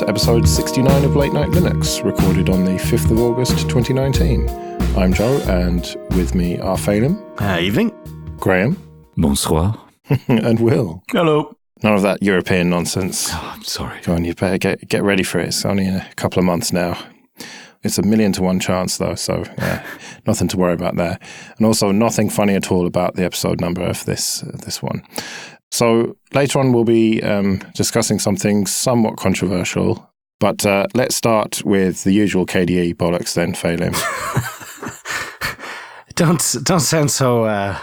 to episode 69 of Late Night Linux, recorded on the 5th of August 2019. I'm Joe, and with me are Phelim. Evening. Graham. Bonsoir. And Will. Hello. None of that European nonsense. Oh, I'm sorry. Go on, you better get ready for it. It's only in a couple of months now. It's a 1,000,000 to 1 chance, though, so yeah, nothing to worry about there. And also nothing funny at all about the episode number of this one. So later on we'll be discussing something somewhat controversial, but let's start with the usual KDE bollocks then, Phelim. Don't sound so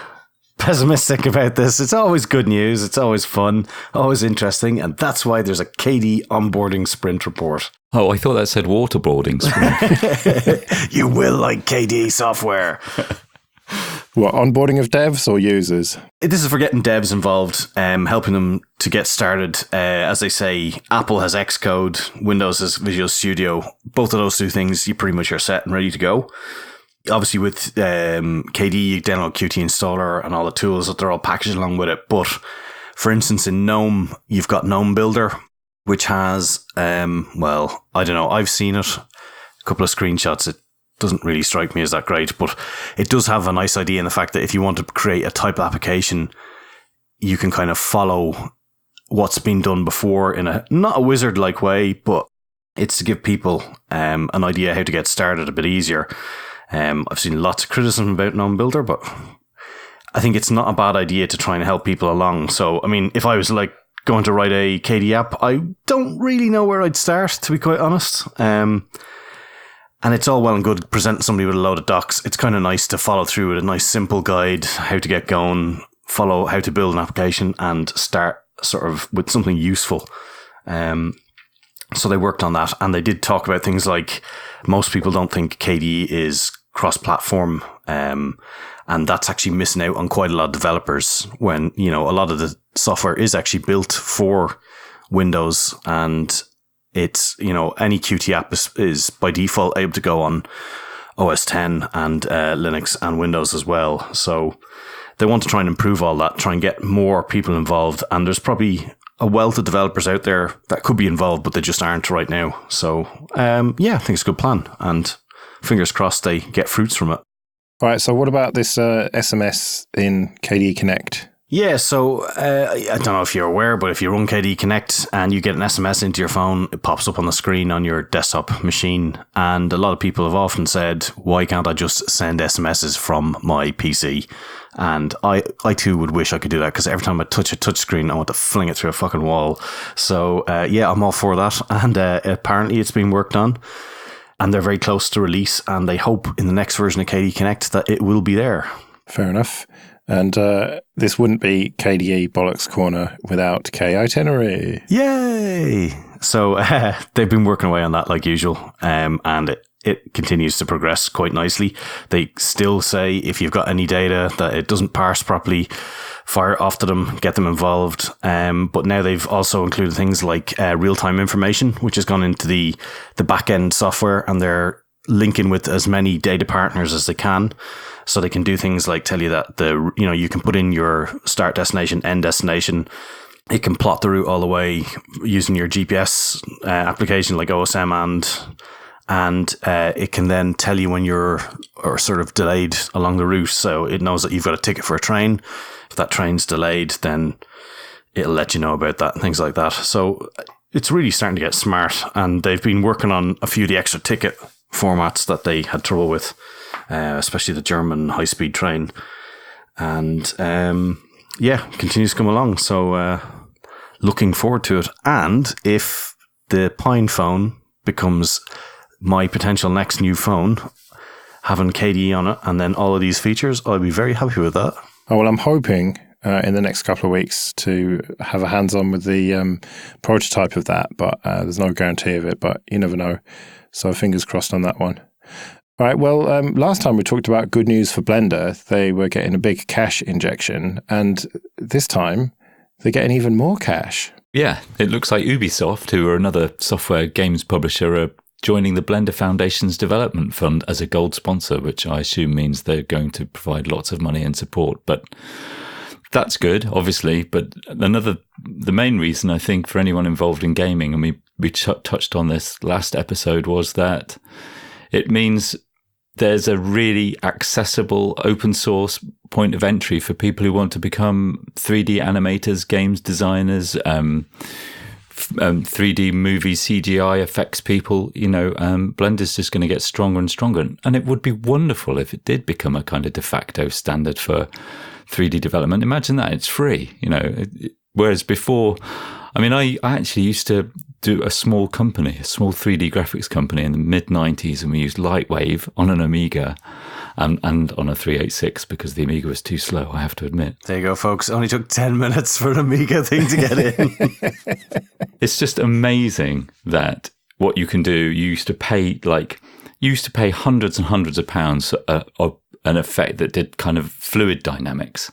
pessimistic about this. It's always good news. It's always fun, always interesting, and that's why there's a KDE Onboarding Sprint report. Oh, I thought that said waterboarding sprint. You will like KDE software. What, onboarding of devs or users? This is for getting devs involved, helping them to get started. As they say, Apple has Xcode, Windows has Visual Studio. Both of those two things, you pretty much are set and ready to go. Obviously, with KDE, you download Qt Installer and all the tools that they're all packaged along with it. But for instance, in GNOME, you've got GNOME Builder, which has, well, I don't know, I've seen it, a couple of screenshots. It doesn't really strike me as that great, but it does have a nice idea in the fact that if you want to create a type of application, you can kind of follow what's been done before in a, not a wizard-like way, but it's to give people an idea how to get started a bit easier. I've seen lots of criticism about GNOME Builder, but I think it's not a bad idea to try and help people along. So, I mean, if I was like going to write a KDE app, I don't really know where I'd start, to be quite honest. And it's all well and good presenting somebody with a load of docs. It's kind of nice to follow through with a nice simple guide, how to get going, follow how to build an application, and start sort of with something useful. So they worked on that, and they did talk about things like most people don't think KDE is cross-platform, and that's actually missing out on quite a lot of developers when, you know, a lot of the software is actually built for Windows, and it's, you know, any Qt app is by default able to go on OS X and Linux and Windows as well. So they want to try and improve all that, try and get more people involved. And there's probably a wealth of developers out there that could be involved, but they just aren't right now. So, yeah, I think it's a good plan. And fingers crossed they get fruits from it. All right, so what about this SMS in KDE Connect? Yeah, so I don't know if you're aware, but if you run KDE Connect and you get an SMS into your phone, it pops up on the screen on your desktop machine. And a lot of people have often said, why can't I just send SMSs from my PC? And I too would wish I could do that, because every time I touch a touchscreen, I want to fling it through a fucking wall. So yeah, I'm all for that. And apparently it's being worked on. And they're very close to release. And they hope in the next version of KDE Connect that it will be there. Fair enough. And this wouldn't be KDE Bollocks Corner without KItinerary. Yay! So they've been working away on that like usual, and it continues to progress quite nicely. They still say if you've got any data that it doesn't parse properly, fire off to them, get them involved. But now they've also included things like real-time information, which has gone into the back-end software, and they're linking with as many data partners as they can. So they can do things like tell you that you can put in your start destination, end destination. It can plot the route all the way using your GPS application like OSM, and it can then tell you when you're sort of delayed along the route. So it knows that you've got a ticket for a train. If that train's delayed, then it'll let you know about that and things like that. So it's really starting to get smart, and they've been working on a few of the extra ticket formats that they had trouble with. Especially the German high-speed train. And yeah, continues to come along. So looking forward to it. And if the Pine phone becomes my potential next new phone, having KDE on it and then all of these features, I'll be very happy with that. Oh, well, I'm hoping in the next couple of weeks to have a hands-on with the prototype of that, but there's no guarantee of it, but you never know. So fingers crossed on that one. All right, well, last time we talked about good news for Blender. They were getting a big cash injection, and this time they're getting even more cash. Yeah, it looks like Ubisoft, who are another software games publisher, are joining the Blender Foundation's development fund as a gold sponsor, which I assume means they're going to provide lots of money and support. But that's good, obviously. But the main reason, I think, for anyone involved in gaming, and we we touched on this last episode, was that it means there's a really accessible open source point of entry for people who want to become 3D animators, games designers, 3D movie CGI effects people. Blender's just going to get stronger and stronger. And it would be wonderful if it did become a kind of de facto standard for 3D development. Imagine that, it's free, whereas before, I actually used to do a small 3D graphics company in the mid-90s, and we used Lightwave on an Amiga and on a 386 because the Amiga was too slow, I have to admit. There you go, folks. It only took 10 minutes for an Amiga thing to get in. It's just amazing that what you can do. You used to pay hundreds and hundreds of pounds of an effect that did kind of fluid dynamics.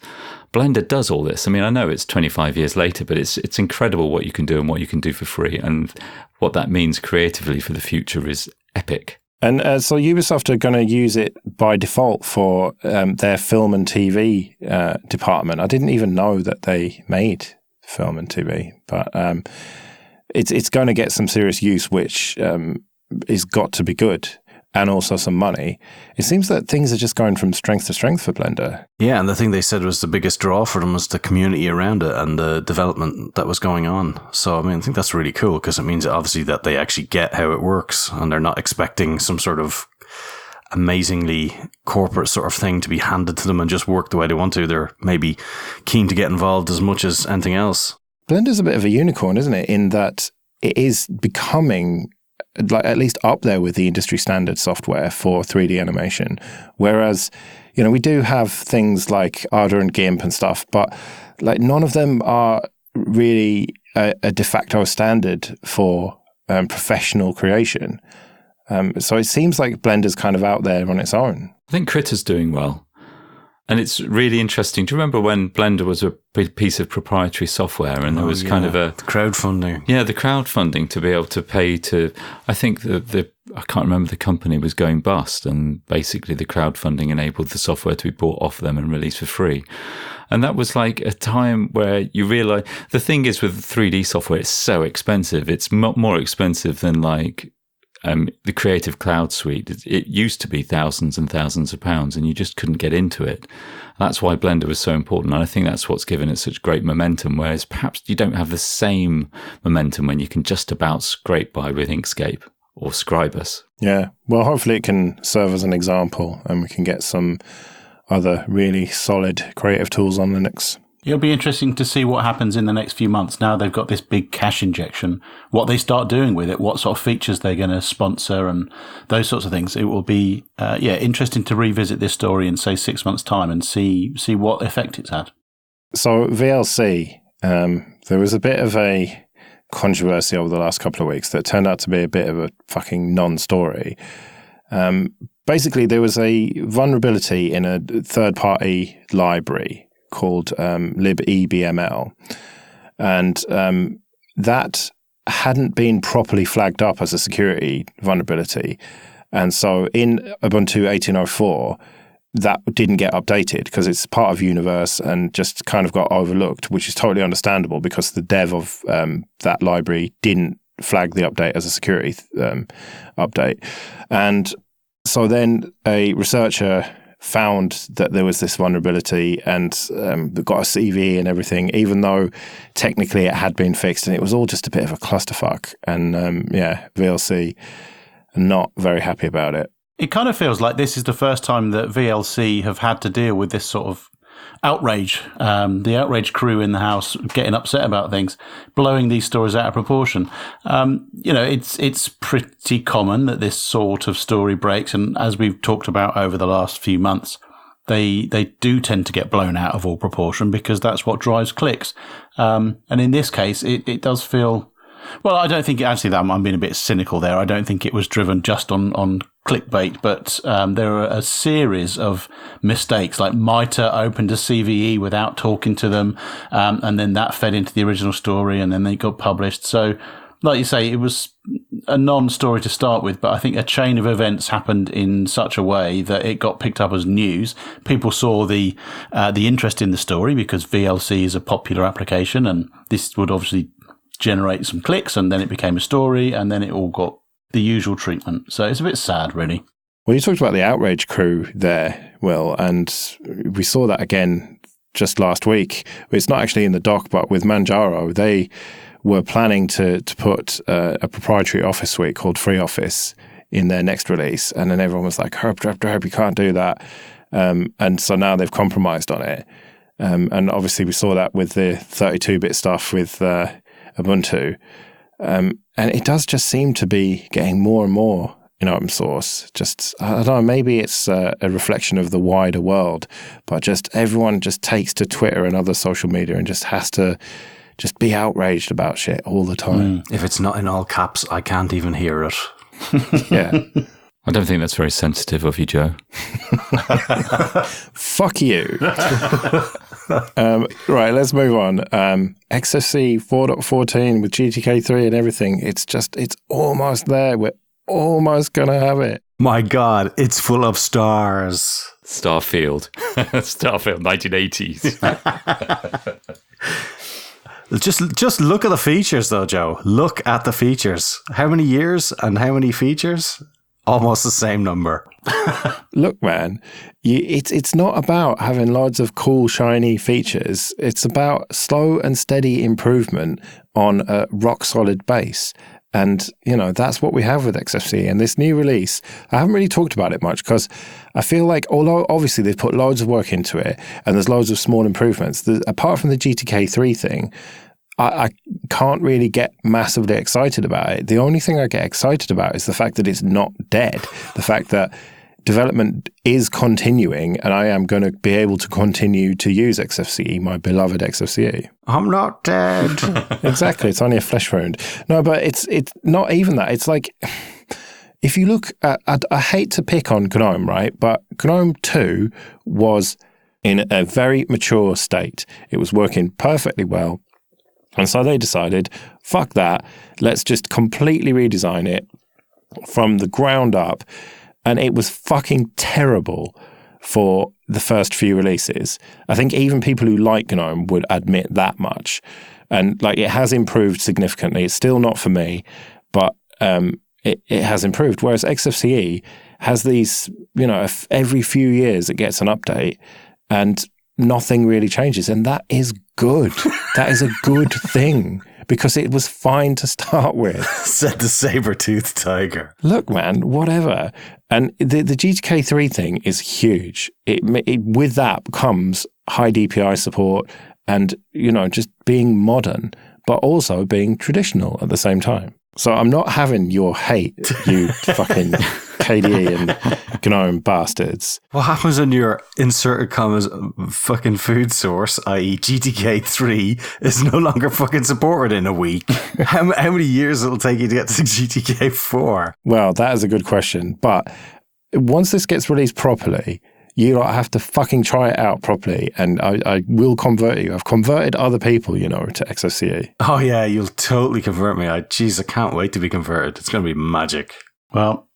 Blender does all this. I know it's 25 years later, but it's incredible what you can do and what you can do for free. And what that means creatively for the future is epic. And so Ubisoft are going to use it by default for their film and TV department. I didn't even know that they made film and TV, but it's going to get some serious use, which is got to be good. And also some money. It seems that things are just going from strength to strength for Blender. Yeah, and the thing they said was the biggest draw for them was the community around it and the development that was going on. So, I think that's really cool because it means obviously that they actually get how it works and they're not expecting some sort of amazingly corporate sort of thing to be handed to them and just work the way they want to. They're maybe keen to get involved as much as anything else. Blender's a bit of a unicorn, isn't it? In that it is becoming at least up there with the industry standard software for 3D animation. Whereas, we do have things like Ardour and GIMP and stuff, but none of them are really a de facto standard for professional creation. So it seems like Blender's kind of out there on its own. I think Critter's doing well. And it's really interesting. Do you remember when Blender was a piece of proprietary software and there was kind of the crowdfunding? Yeah, the crowdfunding to be able to pay to, I think I can't remember, the company was going bust, and basically the crowdfunding enabled the software to be bought off them and released for free. And that was like a time where you realize, the thing is with 3D software, it's so expensive. It's more expensive than the Creative Cloud suite. It used to be thousands and thousands of pounds, and you just couldn't get into it. That's why Blender was so important, and I think that's what's given it such great momentum, whereas perhaps you don't have the same momentum when you can just about scrape by with Inkscape or Scribus. Yeah, well, hopefully it can serve as an example, and we can get some other really solid creative tools on Linux. It'll be interesting to see what happens in the next few months. Now they've got this big cash injection, what they start doing with it, what sort of features they're going to sponsor and those sorts of things. It will be, interesting to revisit this story in, say, 6 months' time and see what effect it's had. So VLC, there was a bit of a controversy over the last couple of weeks that turned out to be a bit of a fucking non-story. Basically, there was a vulnerability in a third-party library called libebml, and that hadn't been properly flagged up as a security vulnerability. And so in Ubuntu 18.04, that didn't get updated because it's part of Universe and just kind of got overlooked, which is totally understandable because the dev of that library didn't flag the update as a security update. And so then a researcher found that there was this vulnerability and got a CV and everything, even though technically it had been fixed, and it was all just a bit of a clusterfuck. And VLC not very happy about it. It kind of feels like this is the first time that VLC have had to deal with this sort of outrage, the outrage crew in the house getting upset about things, blowing these stories out of proportion. It's pretty common that this sort of story breaks, and as we've talked about over the last few months, they do tend to get blown out of all proportion because that's what drives clicks. And in this case, it does feel... Well, I don't think actually that I'm being a bit cynical there. I don't think it was driven just on clickbait, but there are a series of mistakes. Like MITRE opened a CVE without talking to them, and then that fed into the original story, and then they got published. So, like you say, it was a non-story to start with, but I think a chain of events happened in such a way that it got picked up as news. People saw the interest in the story because VLC is a popular application, and this would obviously generate some clicks, and then it became a story, and then it all got the usual treatment. So it's a bit sad, really. Well, you talked about the outrage crew there, Will, and we saw that again just last week. It's not actually in the doc, but with Manjaro, they were planning to put a proprietary Office suite called FreeOffice in their next release. And then everyone was like, herp, you can't do that. And so now they've compromised on it. And obviously we saw that with the 32-bit stuff with Ubuntu. And it does just seem to be getting more and more in open source. Just, I don't know, maybe it's a reflection of the wider world, but just everyone just takes to Twitter and other social media and just has to just be outraged about shit all the time. If it's not in all caps, I can't even hear it. Yeah. I don't think that's very sensitive of you, Joe. Fuck you. Right, let's move on. Xfce 4.14 with GTK3 and everything. It's almost there. We're almost going to have it. My God, it's full of stars. Starfield. Starfield 1980s. Just look at the features, though, Joe. Look at the features. How many years and how many features? Almost the same number. Look, man, it's not about having loads of cool, shiny features. It's about slow and steady improvement on a rock-solid base. And, that's what we have with Xfce. And this new release, I haven't really talked about it much because I feel like, although obviously they've put loads of work into it and there's loads of small improvements, apart from the GTK3 thing, I can't really get massively excited about it. The only thing I get excited about is the fact that it's not dead. The fact that development is continuing and I am going to be able to continue to use Xfce, my beloved Xfce. I'm not dead. Exactly. It's only a flesh wound. No, but it's not even that. It's like, if you look at, I hate to pick on GNOME, right? But GNOME 2 was in a very mature state. It was working perfectly well. And so they decided, fuck that, let's just completely redesign it from the ground up. And it was fucking terrible for the first few releases. I think even people who like GNOME would admit that much. And it has improved significantly. It's still not for me, but it has improved. Whereas Xfce has these, every few years it gets an update and nothing really changes. And that is good. That is a good thing because it was fine to start with. Said the saber-toothed tiger. Look, man, whatever. And the GTK3 thing is huge. It with that comes high DPI support and, just being modern, but also being traditional at the same time. So I'm not having your hate, you fucking KDE and GNOME bastards. What happens when your inserted commas fucking food source, i.e. GTK3, is no longer fucking supported in a week? How many years it'll take you to get to GTK4? Well, that is a good question. But once this gets released properly, you have to fucking try it out properly, and I will convert you. I've converted other people, to Xfce. Oh yeah, you'll totally convert me. I can't wait to be converted. It's going to be magic. Well,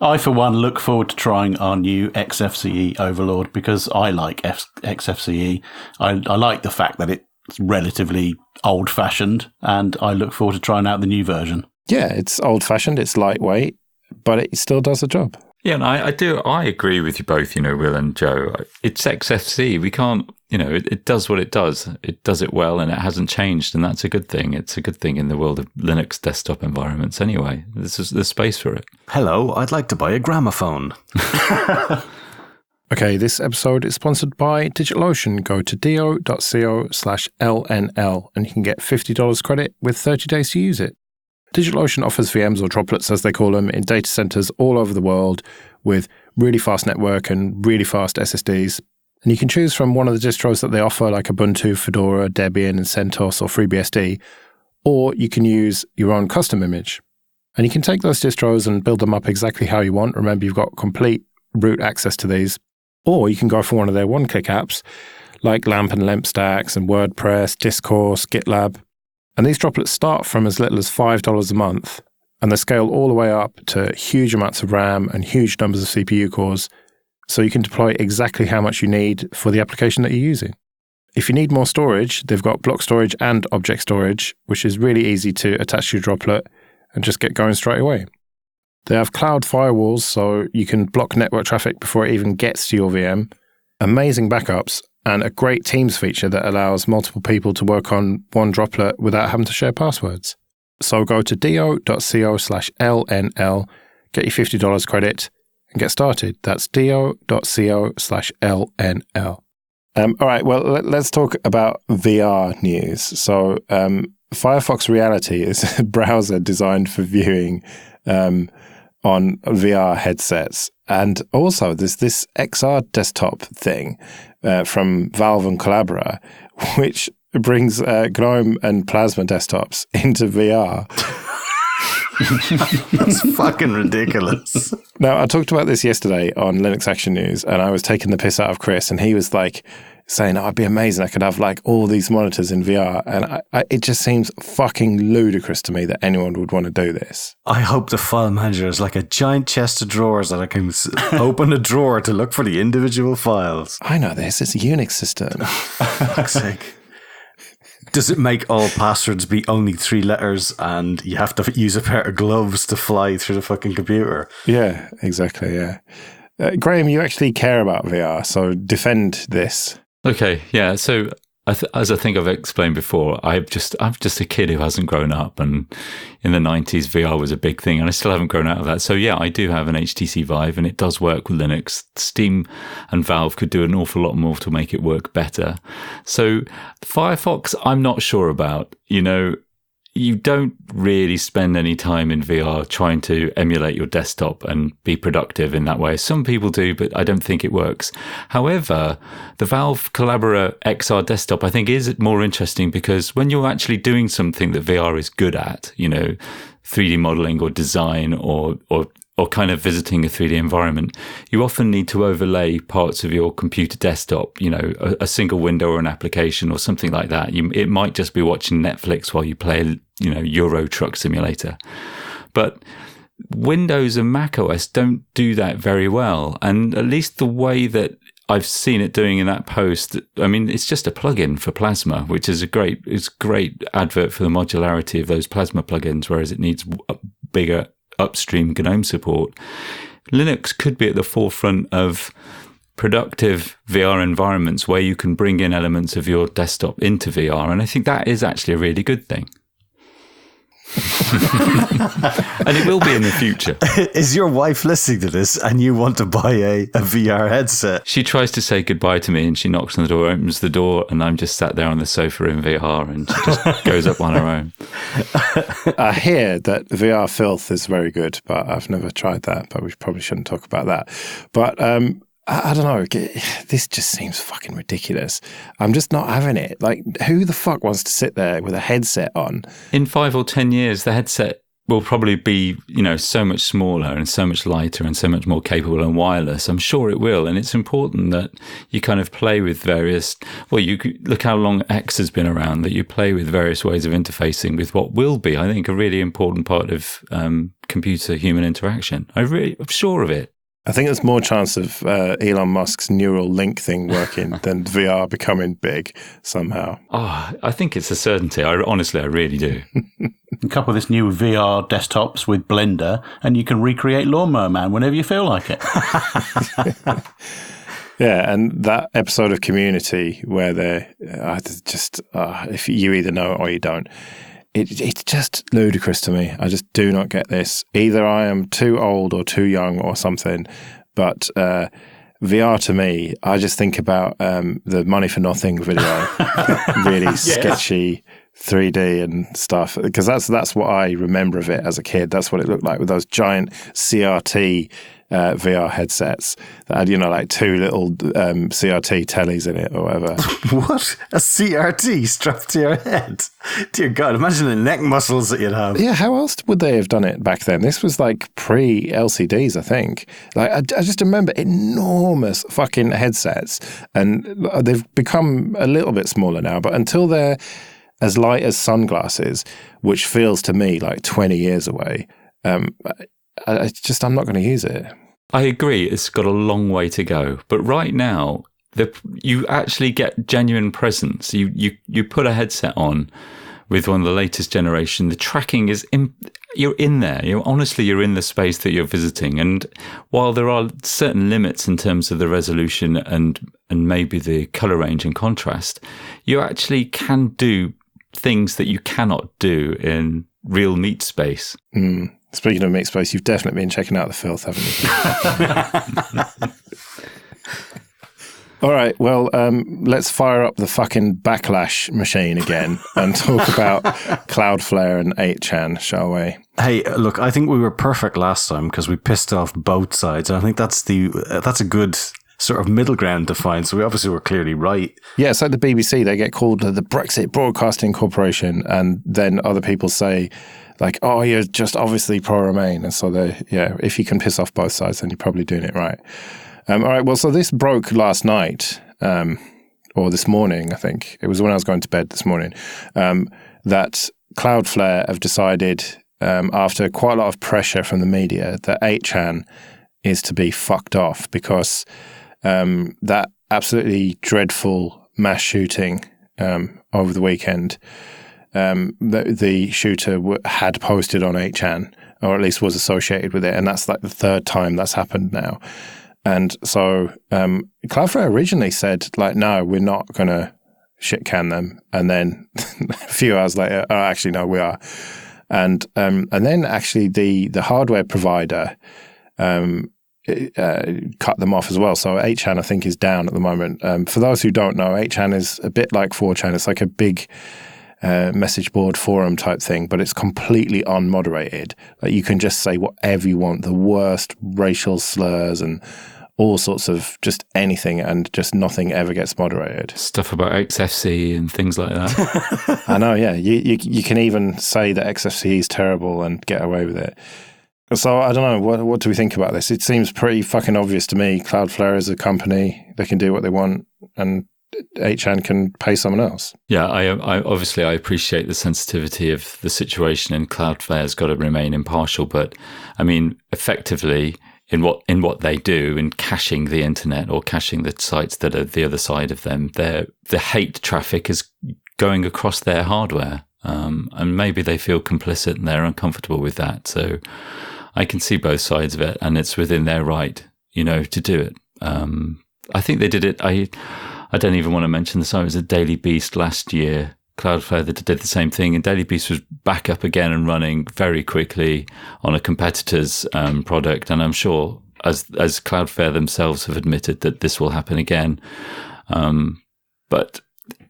I, for one, look forward to trying our new Xfce Overlord because I like Xfce. I like the fact that it's relatively old-fashioned, and I look forward to trying out the new version. Yeah, it's old-fashioned, it's lightweight, but it still does the job. Yeah, and I agree with you both, Will and Joe. It's Xfce. We can't, it does what it does. It does it well and it hasn't changed. And that's a good thing. It's a good thing in the world of Linux desktop environments anyway. There's space for it. Hello, I'd like to buy a gramophone. Okay, this episode is sponsored by DigitalOcean. Go to do.co/LNL and you can get $50 credit with 30 days to use it. DigitalOcean offers VMs, or droplets as they call them, in data centers all over the world with really fast network and really fast SSDs. And you can choose from one of the distros that they offer, like Ubuntu, Fedora, Debian, and CentOS, or FreeBSD, or you can use your own custom image. And you can take those distros and build them up exactly how you want. Remember, you've got complete root access to these. Or you can go for one of their one-click apps, like LAMP and LEMP stacks and WordPress, Discourse, GitLab. And these droplets start from as little as $5 a month, and they scale all the way up to huge amounts of RAM and huge numbers of CPU cores, so you can deploy exactly how much you need for the application that you're using. If you need more storage, they've got block storage and object storage, which is really easy to attach to your droplet and just get going straight away. They have cloud firewalls, so you can block network traffic before it even gets to your VM. Amazing backups, and a great Teams feature that allows multiple people to work on one droplet without having to share passwords. So go to do.co/LNL, get your $50 credit, and get started. That's do.co/LNL. All right, well, let's talk about VR news. So Firefox Reality is a browser designed for viewing on VR headsets. And also there's this Xrdesktop thing from Valve and Colabora, which brings GNOME and Plasma desktops into VR. That's fucking ridiculous. Now, I talked about this yesterday on Linux Action News, and I was taking the piss out of Chris, and he was like saying, "Oh, it'd be amazing. I could have like all these monitors in VR." And it just seems fucking ludicrous to me that anyone would want to do this. I hope the file manager is like a giant chest of drawers that I can open a drawer to look for the individual files. I know this. It's a Unix system. For fuck's sake. Does it make all passwords be only 3 letters and you have to use a pair of gloves to fly through the fucking computer? Yeah, exactly, yeah. Graham, you actually care about VR, so defend this. Okay, yeah. So as I think I've explained before, I'm just a kid who hasn't grown up, and in the 90s VR was a big thing, and I still haven't grown out of that. So yeah, I do have an HTC Vive, and it does work with Linux. Steam and Valve could do an awful lot more to make it work better. So Firefox, I'm not sure about. You don't really spend any time in VR trying to emulate your desktop and be productive in that way. Some people do, but I don't think it works. However, the Valve Colabora Xrdesktop, I think, is more interesting because when you're actually doing something that VR is good at, 3D modeling or design or kind of visiting a 3D environment, you often need to overlay parts of your computer desktop, a single window or an application or something like that. It might just be watching Netflix while you play, Euro Truck Simulator. But Windows and Mac OS don't do that very well. And at least the way that I've seen it doing in that post, I mean, it's just a plugin for Plasma, which is a great advert for the modularity of those Plasma plugins, whereas it needs bigger upstream GNOME support. Linux could be at the forefront of productive VR environments where you can bring in elements of your desktop into VR, and I think that is actually a really good thing. And it will be in the future. Is your wife listening to this and you want to buy a VR headset? She tries to say goodbye to me and she knocks on the door, opens the door, and I'm just sat there on the sofa in VR, and she just goes up on her own. I hear that VR filth is very good, but I've never tried that, but we probably shouldn't talk about that. But I don't know. This just seems fucking ridiculous. I'm just not having it. Like, who the fuck wants to sit there with a headset on? In 5 or 10 years, the headset will probably be, so much smaller and so much lighter and so much more capable and wireless. I'm sure it will. And it's important that you kind of play with various, you look how long X has been around, that you play with various ways of interfacing with what will be, I think, a really important part of computer-human interaction. I'm sure of it. I think there's more chance of Elon Musk's neural link thing working than VR becoming big somehow. Oh, I think it's a certainty. I really do. You couple this new VR desktops with Blender, and you can recreate Lawnmower Man whenever you feel like it. Yeah, and that episode of Community where they're if you either know it or you don't, it's just ludicrous to me. I just do not get this. Either I am too old or too young or something, but VR to me, I just think about the Money for Nothing video, really sketchy 3D and stuff, because that's what I remember of it as a kid. That's what it looked like with those giant CRT VR headsets that had, like 2 little CRT tellies in it or whatever. What? A CRT strapped to your head? Dear God, imagine the neck muscles that you'd have. Yeah, how else would they have done it back then? This was like pre-LCDs, I think. Like, I just remember enormous fucking headsets, and they've become a little bit smaller now, but until they're as light as sunglasses, which feels to me like 20 years away, I'm not going to use it. I agree. It's got a long way to go. But right now, you actually get genuine presence. You put a headset on with one of the latest generation. The tracking is you're in there. You're in the space that you're visiting. And while there are certain limits in terms of the resolution and maybe the color range and contrast, you actually can do things that you cannot do in real meat space. Speaking of meat space, you've definitely been checking out the filth, haven't you? All right, well, let's fire up the fucking backlash machine again and talk about Cloudflare and 8chan, shall we? Hey, look, I think we were perfect last time because we pissed off both sides. I think that's a good sort of middle ground to find. So we obviously were clearly right. Yeah, it's like the BBC. They get called the Brexit Broadcasting Corporation, and then other people say, like, oh, you're just obviously pro-Remain. And so, if you can piss off both sides, then you're probably doing it right. All right, well, so this broke last night, or this morning, I think. It was when I was going to bed this morning, that Cloudflare have decided, after quite a lot of pressure from the media, that 8chan is to be fucked off because that absolutely dreadful mass shooting over the weekend, the shooter had posted on 8chan, or at least was associated with it, and that's like the third time that's happened now. And so Cloudflare originally said, like, no, we're not going to shit can them. And then a few hours later, oh, actually, no, we are. And then actually the hardware provider cut them off as well. So 8chan, I think, is down at the moment. For those who don't know, 8chan is a bit like 4chan. It's like a big message board forum type thing, but it's completely unmoderated. Like, you can just say whatever you want, the worst racial slurs and all sorts of just anything, and just nothing ever gets moderated. Stuff about Xfce and things like that. I know, yeah. You can even say that Xfce is terrible and get away with it. So I don't know, what do we think about this? It seems pretty fucking obvious to me. Cloudflare is a company, they can do what they want, and 8chan can pay someone else. Yeah, I obviously appreciate the sensitivity of the situation, and Cloudflare's got to remain impartial. But I mean, effectively, in what they do in caching the internet or caching the sites that are the other side of them, the hate traffic is going across their hardware, and maybe they feel complicit and they're uncomfortable with that. So I can see both sides of it, and it's within their right, to do it. I think they did it. I don't even want to mention this. I was at Daily Beast last year, Cloudflare, that did the same thing, and Daily Beast was back up again and running very quickly on a competitor's product. And I'm sure, as Cloudflare themselves have admitted, that this will happen again. But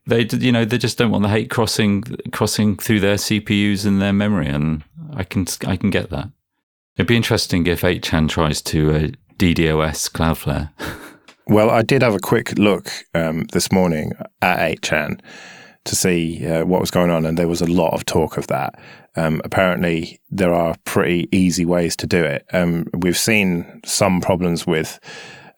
they just don't want the hate crossing through their CPUs and their memory, and I can get that. It'd be interesting if 8chan tries to DDoS Cloudflare. Well, I did have a quick look this morning at 8chan to see what was going on, and there was a lot of talk of that. Apparently, there are pretty easy ways to do it. We've seen some problems with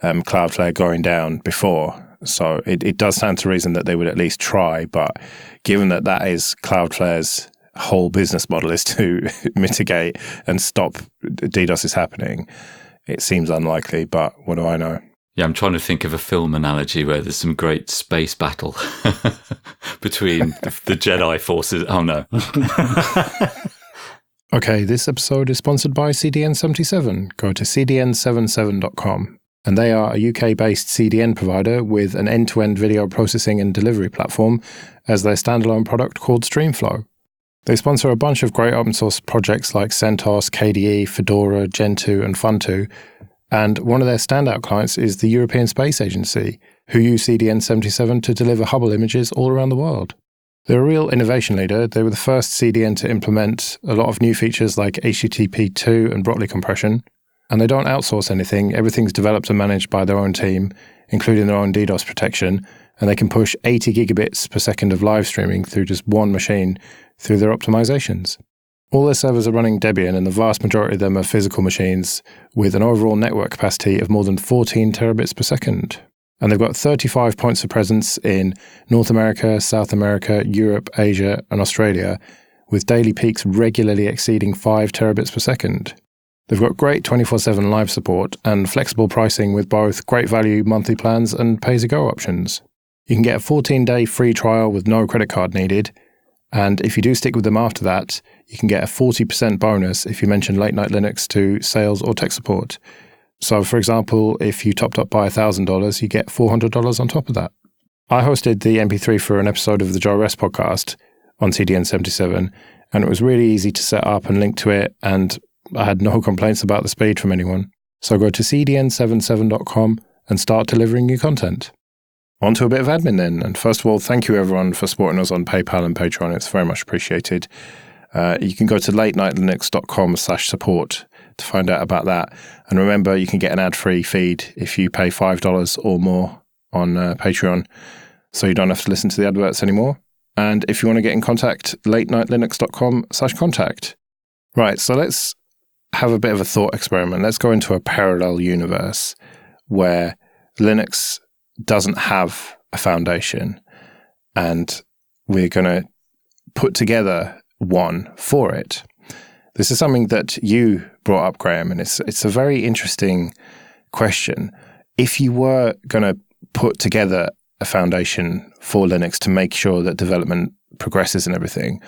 Cloudflare going down before, so it does stand to reason that they would at least try, but given that is Cloudflare's whole business model is to mitigate and stop DDoS is happening, it seems unlikely, but what do I know? Yeah, I'm trying to think of a film analogy where there's some great space battle between the Jedi forces. Oh, no. Okay, this episode is sponsored by CDN77. Go to cdn77.com. And they are a UK-based CDN provider with an end-to-end video processing and delivery platform as their standalone product called Streamflow. They sponsor a bunch of great open-source projects like CentOS, KDE, Fedora, Gentoo, and Funtoo. And one of their standout clients is the European Space Agency, who use CDN77 to deliver Hubble images all around the world. They're a real innovation leader. They were the first CDN to implement a lot of new features like HTTP2 and Brotli compression. And they don't outsource anything. Everything's developed and managed by their own team, including their own DDoS protection. And they can push 80 gigabits per second of live streaming through just one machine through their optimizations. All their servers are running Debian, and the vast majority of them are physical machines with an overall network capacity of more than 14 terabits per second. And they've got 35 points of presence in North America, South America, Europe, Asia, and Australia, with daily peaks regularly exceeding 5 terabits per second. They've got great 24/7 live support and flexible pricing with both great value monthly plans and pay-as-you-go options. You can get a 14-day free trial with no credit card needed, and if you do stick with them after that, you can get a 40% bonus if you mention Late Night Linux to sales or tech support. So, for example, if you topped up by $1,000, you get $400 on top of that. I hosted the MP3 for an episode of the Joe Rest podcast on CDN 77, and it was really easy to set up and link to it, and I had no complaints about the speed from anyone. So go to cdn77.com and start delivering your content. On to a bit of admin then. And first of all, thank you everyone for supporting us on PayPal and Patreon. It's very much appreciated. You can go to latenightlinux.com/support to find out about that. And remember, you can get an ad-free feed if you pay $5 or more on Patreon, so you don't have to listen to the adverts anymore. And if you want to get in contact, latenightlinux.com/contact. Right, so let's have a bit of a thought experiment. Let's go into a parallel universe where Linux doesn't have a foundation, and we're going to put together one for it. This is something that you brought up, Graham, and it's a very interesting question. If you were going to put together a foundation for Linux to make sure that development progresses and everything,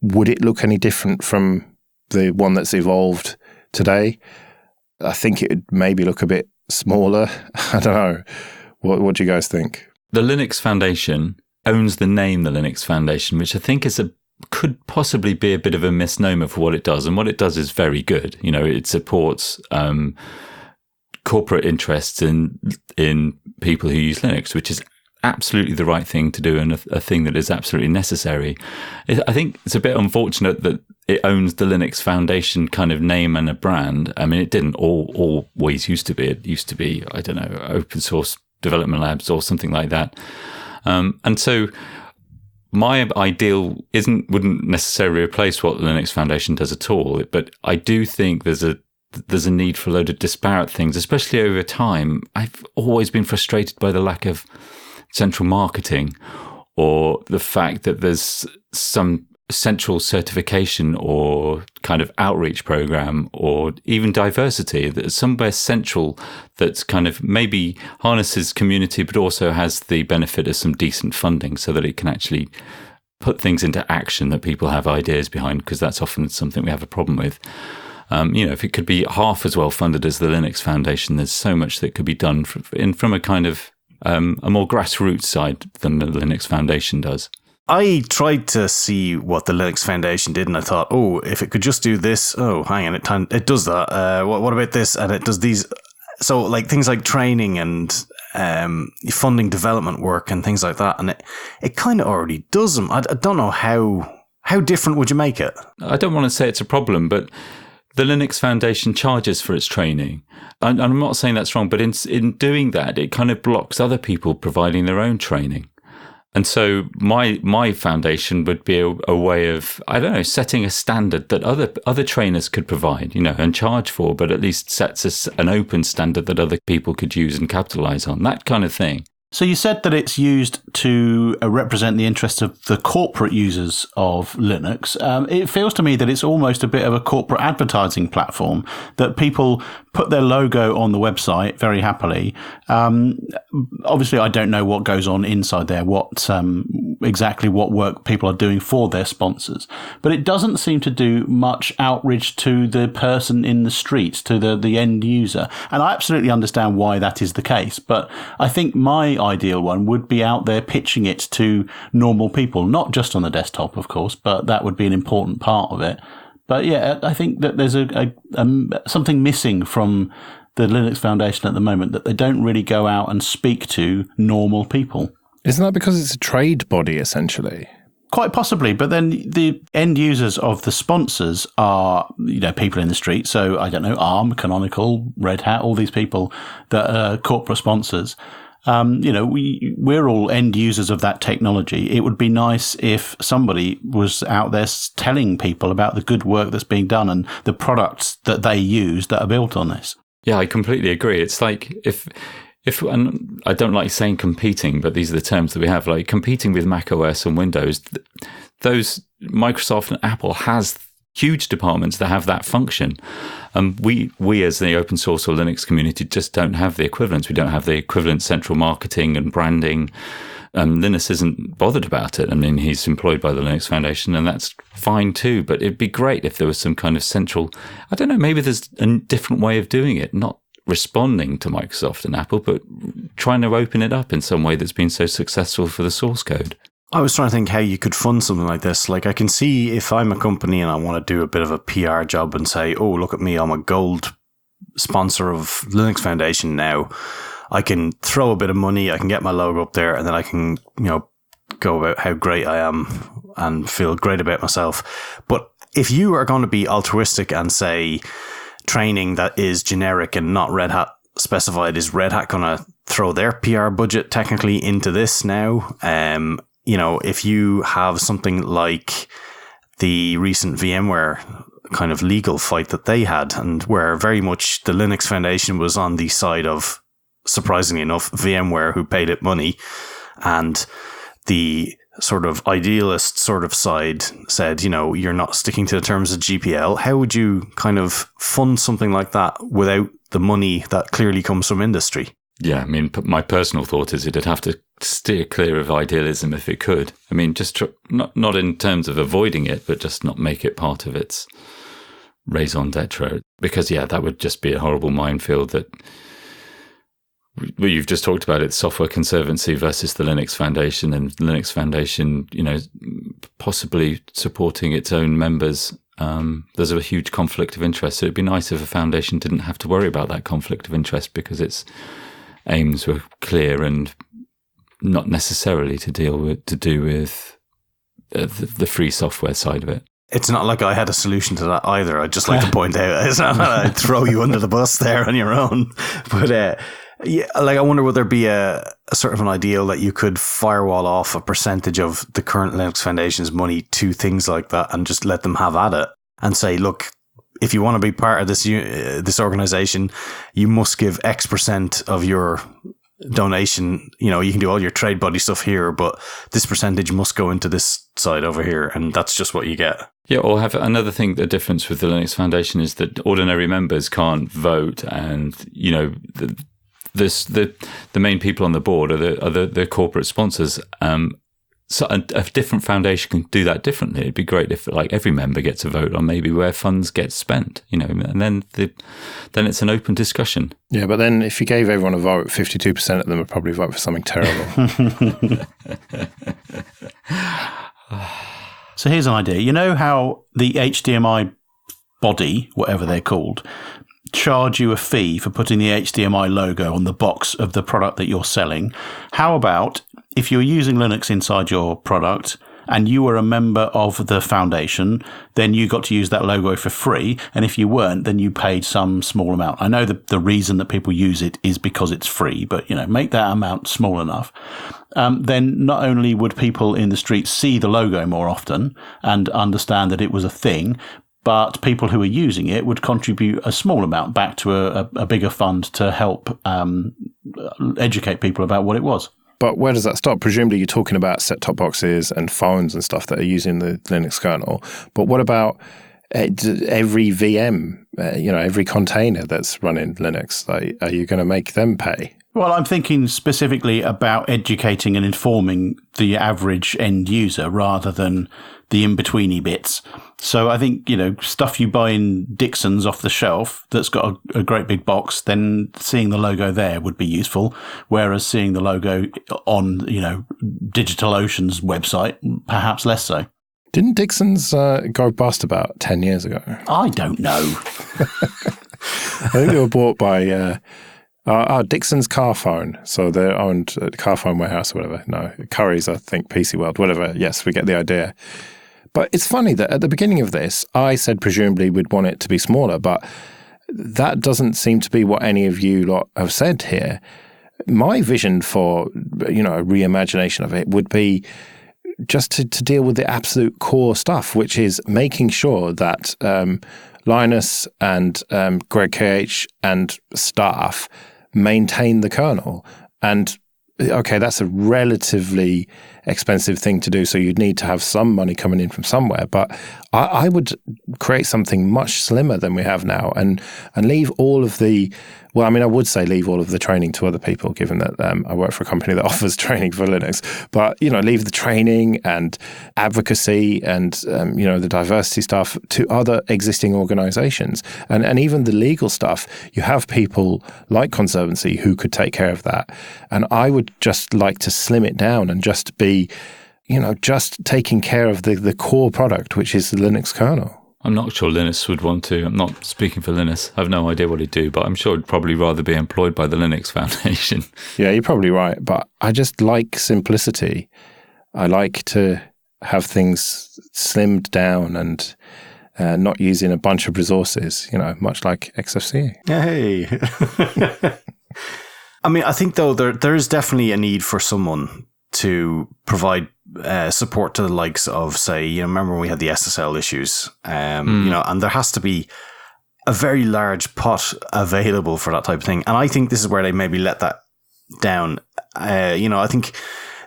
would it look any different from the one that's evolved today? I think it would maybe look a bit smaller. I don't know. What do you guys think? The Linux Foundation owns the name the Linux Foundation, which I think could possibly be a bit of a misnomer for what it does. And what it does is very good. You know, it supports corporate interests in people who use Linux, which is absolutely the right thing to do and a thing that is absolutely necessary. I think it's a bit unfortunate that it owns the Linux Foundation kind of name and a brand. I mean, it didn't always used to be. It used to be, I don't know, open source development labs or something like that. And so my ideal wouldn't necessarily replace what the Linux Foundation does at all. But I do think there's a need for a load of disparate things, especially over time. I've always been frustrated by the lack of central marketing, or the fact that there's some central certification or kind of outreach program, or even diversity, that's somewhere central that's kind of maybe harnesses community, but also has the benefit of some decent funding so that it can actually put things into action that people have ideas behind, because that's often something we have a problem with. If it could be half as well funded as the Linux Foundation, there's so much that could be done from a kind of a more grassroots side than the Linux Foundation does. I tried to see what the Linux Foundation did, and I thought, if it could just do this, hang on, it does that. What about this? And it does these. So, like things like training and funding development work and things like that, and it kind of already does them. I don't know how different would you make it? I don't want to say it's a problem, but the Linux Foundation charges for its training. And I'm not saying that's wrong, but in doing that, it kind of blocks other people providing their own training. And so my foundation would be a way of, I don't know, setting a standard that other trainers could provide, and charge for, but at least sets an open standard that other people could use and capitalize on, that kind of thing. So you said that it's used to represent the interests of the corporate users of Linux. It feels to me that it's almost a bit of a corporate advertising platform, that people put their logo on the website very happily. Obviously, I don't know what goes on inside there, exactly what work people are doing for their sponsors. But it doesn't seem to do much outreach to the person in the street, to the end user. And I absolutely understand why that is the case. But I think my ideal one would be out there pitching it to normal people, not just on the desktop, of course, but that would be an important part of it. But yeah, I think that there's something missing from the Linux Foundation at the moment, that they don't really go out and speak to normal people. Isn't that because it's a trade body, essentially? Quite possibly, but then the end users of the sponsors are, people in the street. So, I don't know, ARM, Canonical, Red Hat, all these people that are corporate sponsors. We're all end users of that technology. It would be nice if somebody was out there telling people about the good work that's being done and the products that they use that are built on this. Yeah, I completely agree. It's like if and I don't like saying competing, but these are the terms that we have, like competing with Mac OS and Windows. Those Microsoft and Apple has huge departments that have that function. We as the open source or Linux community just don't have the equivalents. We don't have the equivalent central marketing and branding. Linus isn't bothered about it. I mean, he's employed by the Linux Foundation, and that's fine too. But it'd be great if there was some kind of central, I don't know, maybe there's a different way of doing it, not responding to Microsoft and Apple, but trying to open it up in some way that's been so successful for the source code. I was trying to think how you could fund something like this. Like, I can see if I'm a company and I want to do a bit of a PR job and say, oh, look at me, I'm a gold sponsor of Linux Foundation now. I can throw a bit of money, I can get my logo up there, and then I can, go about how great I am and feel great about myself. But if you are going to be altruistic and say training that is generic and not Red Hat specified, is Red Hat going to throw their PR budget technically into this now? If you have something like the recent VMware kind of legal fight that they had, and where very much the Linux Foundation was on the side of, surprisingly enough, VMware, who paid it money, and the sort of idealist sort of side said, you're not sticking to the terms of GPL. How would you kind of fund something like that without the money that clearly comes from industry? Yeah, I mean, my personal thought is it'd have to steer clear of idealism if it could. I mean, just not in terms of avoiding it, but just not make it part of its raison d'etre. Because, that would just be a horrible minefield that you've just talked about. It, Software Conservancy versus the Linux Foundation, and the Linux Foundation, possibly supporting its own members. There's a huge conflict of interest. So it'd be nice if a foundation didn't have to worry about that conflict of interest because its aims were clear and not necessarily to do with the free software side of it. It's not like I had a solution to that either. I'd just like to point out, it's not that I'd throw you under the bus there on your own. But I wonder, would there be a sort of an ideal that you could firewall off a percentage of the current Linux Foundation's money to things like that and just let them have at it and say, look, if you want to be part of this organization, you must give X percent of your donation. You can do all your trade buddy stuff here, but this percentage must go into this side over here, and that's just what you get. Yeah, or have another thing. The difference with the Linux Foundation is that ordinary members can't vote, and the main people on the board are the corporate sponsors. So a different foundation can do that differently. It'd be great if every member gets a vote on maybe where funds get spent, and then it's an open discussion. Yeah, but then if you gave everyone a vote, 52% of them would probably vote for something terrible. So here's an idea. You know how the HDMI body, whatever they're called, charge you a fee for putting the HDMI logo on the box of the product that you're selling? How about if you're using Linux inside your product and you were a member of the foundation, then you got to use that logo for free. And if you weren't, then you paid some small amount. I know the reason that people use it is because it's free, but make that amount small enough. Then not only would people in the street see the logo more often and understand that it was a thing, but people who are using it would contribute a small amount back to a bigger fund to help educate people about what it was. But where does that stop? Presumably you're talking about set-top boxes and phones and stuff that are using the Linux kernel. But what about every VM, every container that's running Linux? Are you going to make them pay? Well, I'm thinking specifically about educating and informing the average end user rather than the in-betweeny bits. So I think, stuff you buy in Dixon's off the shelf that's got a great big box, then seeing the logo there would be useful. Whereas seeing the logo on, DigitalOcean's website, perhaps less so. Didn't Dixon's go bust about 10 years ago? I don't know. I think they were bought by Dixon's Car Phone. So they're owned at Car Phone Warehouse or whatever. No, Curry's, I think, PC World, whatever. Yes, we get the idea. But it's funny that at the beginning of this, I said presumably we'd want it to be smaller, but that doesn't seem to be what any of you lot have said here. My vision for, a reimagination of it would be just to deal with the absolute core stuff, which is making sure that Linus and Greg KH and staff maintain the kernel. And okay, that's a relatively expensive thing to do. So you'd need to have some money coming in from somewhere. But I would create something much slimmer than we have now and leave all of the, well, I mean, I would say leave all of the training to other people, given that I work for a company that offers training for Linux. But, leave the training and advocacy and, the diversity stuff to other existing organizations. And even the legal stuff, you have people like Conservancy who could take care of that. And I would just like to slim it down and just be, just taking care of the core product, which is the Linux kernel. I'm not sure Linus would want to. I'm not speaking for Linus. I have no idea what he'd do, but I'm sure he'd probably rather be employed by the Linux Foundation. Yeah, you're probably right. But I just like simplicity. I like to have things slimmed down and not using a bunch of resources, much like Xfce. Hey. I mean, I think, though, there is definitely a need for someone to provide support to the likes of, say, remember when we had the SSL issues, and there has to be a very large pot available for that type of thing. And I think this is where they maybe let that down. I think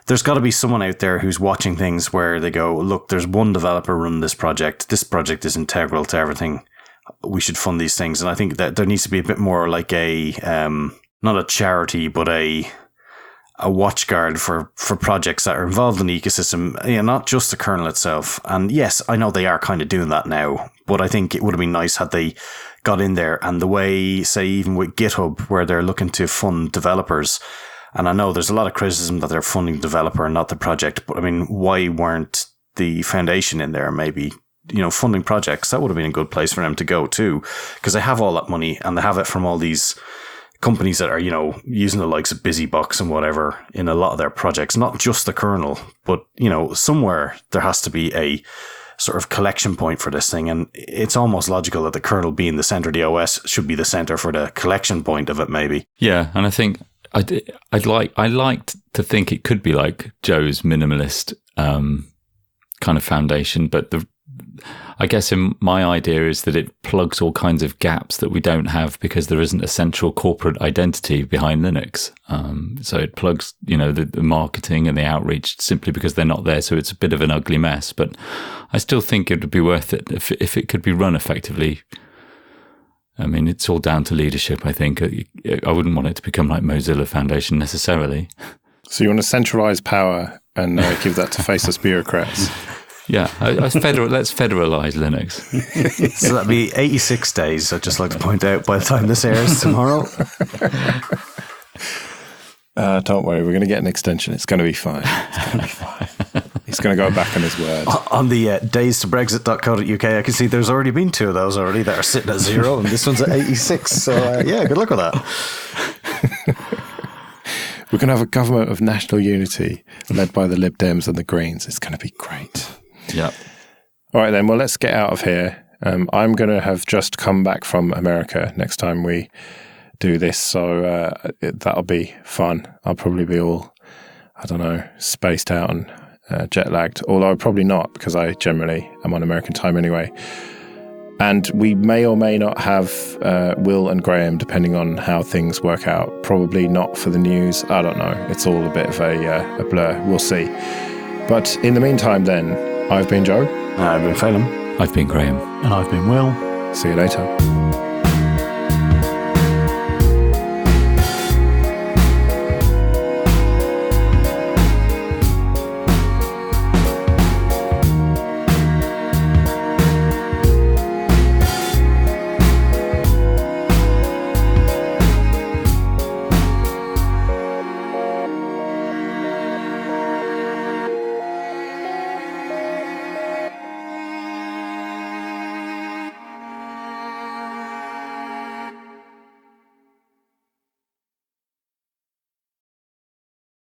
there's got to be someone out there who's watching things where they go, look, there's one developer running this project. This project is integral to everything. We should fund these things. And I think that there needs to be a bit more like a, not a charity, but a watchguard for projects that are involved in the ecosystem, not just the kernel itself. And yes, I know they are kind of doing that now, but I think it would have been nice had they got in there. And the way, say, even with GitHub, where they're looking to fund developers, and I know there's a lot of criticism that they're funding the developer and not the project, but I mean, why weren't the foundation in there maybe, funding projects? That would have been a good place for them to go too, because they have all that money and they have it from all these companies that are, using the likes of BusyBox and whatever in a lot of their projects, not just the kernel, but, somewhere there has to be a sort of collection point for this thing. And it's almost logical that the kernel being the center of the OS should be the center for the collection point of it, maybe. Yeah. And I think I liked to think it could be like Joe's minimalist kind of foundation, but I guess my idea is that it plugs all kinds of gaps that we don't have because there isn't a central corporate identity behind Linux. So it plugs, the marketing and the outreach simply because they're not there. So it's a bit of an ugly mess, but I still think it would be worth it if it could be run effectively. I mean, it's all down to leadership, I think. I wouldn't want it to become like Mozilla Foundation necessarily. So you want to centralize power and give that to faceless bureaucrats? Yeah, let's federalize Linux. So that'd be 86 days, I'd just like to point out, by the time this airs tomorrow. Don't worry, we're going to get an extension. It's going to be fine. He's going to go back on his word. On the daystobrexit.co.uk, I can see there's already been 2 of those already that are sitting at 0, and this one's at 86. So, good luck with that. We're going to have a government of national unity led by the Lib Dems and the Greens. It's going to be great. Yeah. All right, then. Well, let's get out of here. I'm going to have just come back from America next time we do this. So that'll be fun. I'll probably be all, spaced out and jet lagged. Although probably not, because I generally am on American time anyway. And we may or may not have Will and Graham, depending on how things work out. Probably not for the news. I don't know. It's all a bit of a blur. We'll see. But in the meantime, then, I've been Joe. I've been Phelan. I've been Graham. And I've been Will. See you later.